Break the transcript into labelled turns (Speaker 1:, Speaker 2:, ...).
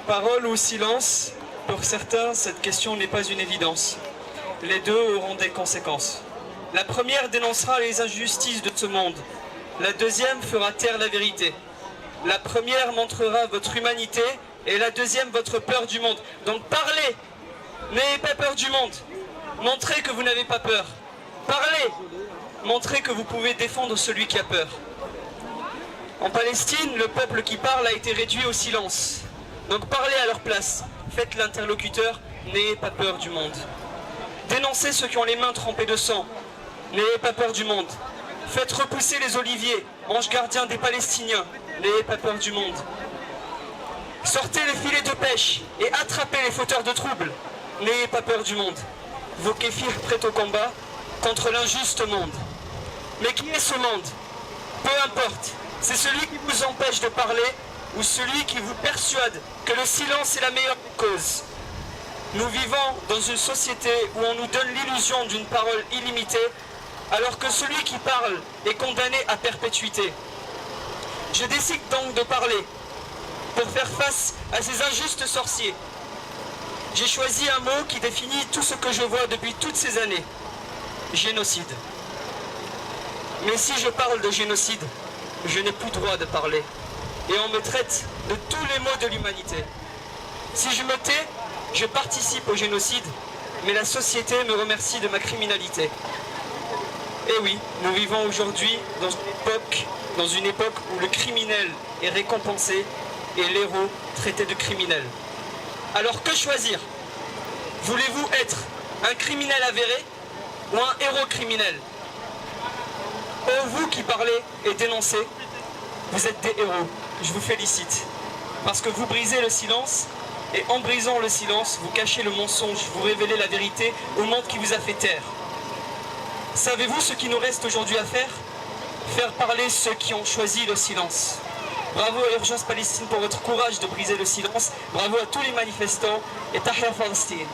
Speaker 1: Parole ou silence, pour certains, cette question n'est pas une évidence. Les deux auront des conséquences. La première dénoncera les injustices de ce monde. La deuxième fera taire la vérité. La première montrera votre humanité et la deuxième votre peur du monde. Donc parlez, n'ayez pas peur du monde. Montrez que vous n'avez pas peur. Parlez, montrez que vous pouvez défendre celui qui a peur. En Palestine, le peuple qui parle a été réduit au silence. Donc parlez à leur place, faites l'interlocuteur, n'ayez pas peur du monde. Dénoncez ceux qui ont les mains trempées de sang, n'ayez pas peur du monde. Faites repousser les oliviers, anges gardiens des Palestiniens, n'ayez pas peur du monde. Sortez les filets de pêche et attrapez les fauteurs de troubles, n'ayez pas peur du monde. Vos kéfirs prêts au combat contre l'injuste monde. Mais qui est ce monde? Peu importe, c'est celui qui vous empêche de parler ou celui qui vous persuade que le silence est la meilleure cause. Nous vivons dans une société où on nous donne l'illusion d'une parole illimitée, alors que celui qui parle est condamné à perpétuité. Je décide donc de parler pour faire face à ces injustes sorciers. J'ai choisi un mot qui définit tout ce que je vois depuis toutes ces années. Génocide. Mais si je parle de génocide, je n'ai plus droit de parler. Et on me traite de tous les maux de l'humanité. Si je me tais, je participe au génocide, mais la société me remercie de ma criminalité. Et oui, nous vivons aujourd'hui dans une époque où le criminel est récompensé et l'héros traité de criminel. Alors que choisir? Voulez-vous être un criminel avéré ou un héros criminel? Oh, vous qui parlez et dénoncez, vous êtes des héros. Je vous félicite. Parce que vous brisez le silence, et en brisant le silence, vous cachez le mensonge, vous révélez la vérité au monde qui vous a fait taire. Savez-vous ce qui nous reste aujourd'hui à faire? Faire parler ceux qui ont choisi le silence. Bravo à Urgence Palestine pour votre courage de briser le silence. Bravo à tous les manifestants et Tahrir Palestine.